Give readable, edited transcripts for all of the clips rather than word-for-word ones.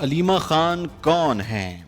علیمہ خان کون ہیں؟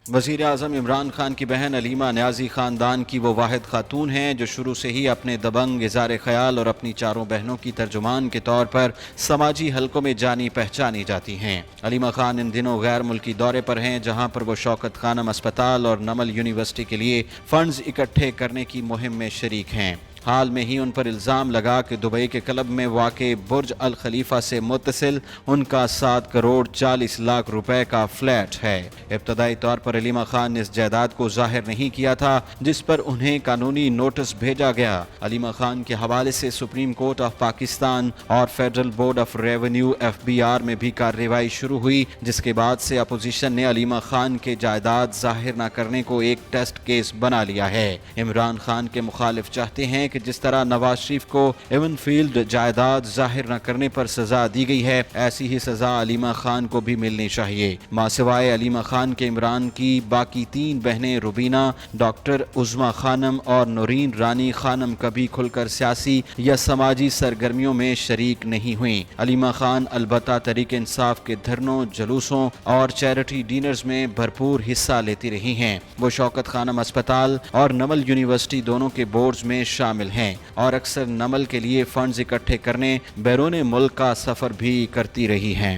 وزیر اعظم عمران خان کی بہن علیمہ نیازی خاندان کی وہ واحد خاتون ہیں جو شروع سے ہی اپنے دبنگ اظہار خیال اور اپنی چاروں بہنوں کی ترجمان کے طور پر سماجی حلقوں میں جانی پہچانی جاتی ہیں۔ علیمہ خان ان دنوں غیر ملکی دورے پر ہیں، جہاں پر وہ شوکت خانم اسپتال اور نمل یونیورسٹی کے لیے فنڈز اکٹھے کرنے کی مہم میں شریک ہیں۔ حال میں ہی ان پر الزام لگا کہ دبئی کے کلب میں واقع برج الخلیفہ سے متصل ان کا 7 کروڑ 40 لاکھ روپے کا فلیٹ ہے۔ ابتدائی طور پر علیمہ خان نے اس جائیداد کو ظاہر نہیں کیا تھا، جس پر انہیں قانونی نوٹس بھیجا گیا۔ علیمہ خان کے حوالے سے سپریم کورٹ آف پاکستان اور federal board of revenue FBR میں بھی کارروائی شروع ہوئی، جس کے بعد سے اپوزیشن نے علیمہ خان کے جائیداد ظاہر نہ کرنے کو ایک ٹیسٹ کیس بنا لیا ہے۔ عمران خان کے مخالف چاہتے ہیں کہ جس طرح نواز شریف کو ایون فیلڈ جائیداد ظاہر نہ کرنے پر سزا دی گئی ہے، ایسی ہی سزا علیمہ خان کو بھی ملنی چاہیے۔ ماں سوائے علیمہ خان کے عمران کی باقی 3 بہنیں روبینہ، ڈاکٹر عظمیٰ خانم اور نورین رانی خانم کبھی کھل کر سیاسی یا سماجی سرگرمیوں میں شریک نہیں ہوئیں۔ علیمہ خان البتہ تحریک انصاف کے دھرنوں، جلوسوں اور چیریٹی ڈینرز میں بھرپور حصہ لیتی رہی ہیں۔ وہ شوکت خانم اسپتال اور نمل یونیورسٹی دونوں کے بورڈز میں شامل ہیں اور اکثر نمل کے لیے فنڈز اکٹھے کرنے بیرون ملک کا سفر بھی کرتی رہی ہیں۔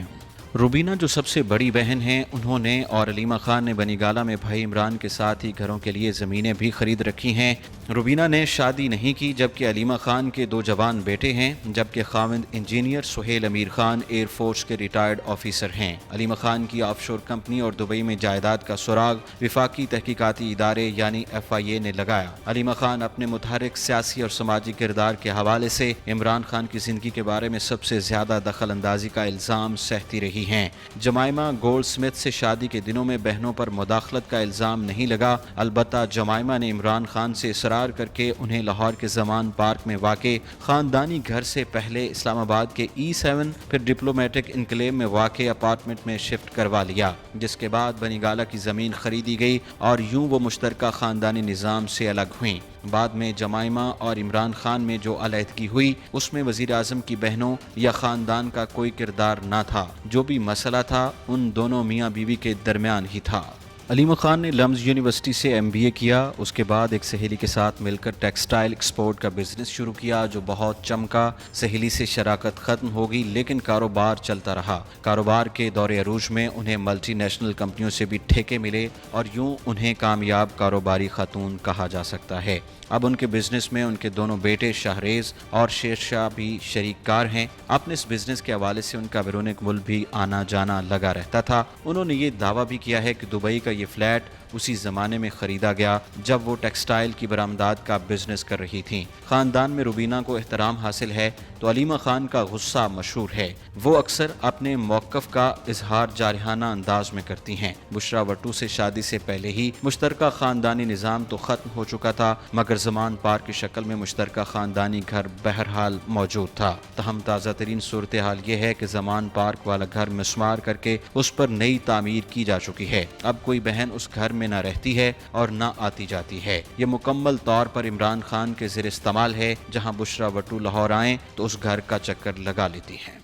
روبینہ جو سب سے بڑی بہن ہیں، انہوں نے اور علیمہ خان نے بنی گالہ میں بھائی عمران کے ساتھ ہی گھروں کے لیے زمینیں بھی خرید رکھی ہیں۔ روبینہ نے شادی نہیں کی، جبکہ علیمہ خان کے 2 جوان بیٹے ہیں، جبکہ خاوند انجینئر سہیل امیر خان ایئر فورس کے ریٹائرڈ آفیسر ہیں۔ علیمہ خان کی آف شور کمپنی اور دبئی میں جائیداد کا سراغ وفاقی تحقیقاتی ادارے یعنی FIA نے لگایا۔ علیمہ خان اپنے متحرک سیاسی اور سماجی کردار کے حوالے سے عمران خان کی زندگی کے بارے میں سب سے زیادہ دخل اندازی کا الزام سہتی رہی ہیں۔ جمائمہ گولڈ سمتھ سے شادی کے دنوں میں بہنوں پر مداخلت کا الزام نہیں لگا، البتہ جمائمہ نے عمران خان سے اصرار کر کے انہیں لاہور کے زمان پارک میں واقع خاندانی گھر سے پہلے اسلام آباد کے E7 پھر ڈپلومیٹک انکلیو میں واقع اپارٹمنٹ میں شفٹ کروا لیا، جس کے بعد بنی گالہ کی زمین خریدی گئی اور یوں وہ مشترکہ خاندانی نظام سے الگ ہوئیں۔ بعد میں جمائمہ اور عمران خان میں جو علیحدگی ہوئی، اس میں وزیر اعظم کی بہنوں یا خاندان کا کوئی کردار نہ تھا۔ جو بھی مسئلہ تھا ان دونوں میاں بیوی کے درمیان ہی تھا۔ علیمہ خان نے لمز یونیورسٹی سے MBA کیا، اس کے بعد ایک سہیلی کے ساتھ مل کر ٹیکسٹائل ایکسپورٹ کا بزنس شروع کیا جو بہت چمکا۔ سہیلی سے شراکت ختم ہو گئی لیکن کاروبار چلتا رہا۔ کاروبار کے دور عروج میں انہیں ملٹی نیشنل کمپنیوں سے بھی ٹھیکے ملے اور یوں انہیں کامیاب کاروباری خاتون کہا جا سکتا ہے۔ اب ان کے بزنس میں ان کے دونوں بیٹے شاہریز اور شیرشاہ بھی شریک کار ہیں۔ اپنے اس بزنس کے حوالے سے ان کا بیرون ملک بھی آنا جانا لگا رہتا تھا۔ انہوں نے یہ دعویٰ بھی کیا ہے کہ دبئی کا یہ فلیٹ اسی زمانے میں خریدا گیا جب وہ ٹیکسٹائل کی برآمدات کا بزنس کر رہی تھیں۔ خاندان میں روبینہ کو احترام حاصل ہے تو علیمہ خان کا غصہ مشہور ہے۔ وہ اکثر اپنے موقف کا اظہار جارحانہ انداز میں کرتی ہیں۔ بشرا وٹو سے شادی سے پہلے ہی مشترکہ خاندانی نظام تو ختم ہو چکا تھا، مگر زمان پارک کی شکل میں مشترکہ خاندانی گھر بہرحال موجود تھا۔ تاہم تازہ ترین صورتحال یہ ہے کہ زمان پارک والا گھر مسمار کر کے اس پر نئی تعمیر کی جا چکی ہے۔ اب کوئی بہن اس گھر میں نہ رہتی ہے اور نہ آتی جاتی ہے۔ یہ مکمل طور پر عمران خان کے زیر استعمال ہے۔ جہاں بشرا وٹو لاہور آئیں تو اس گھر کا چکر لگا لیتی ہیں۔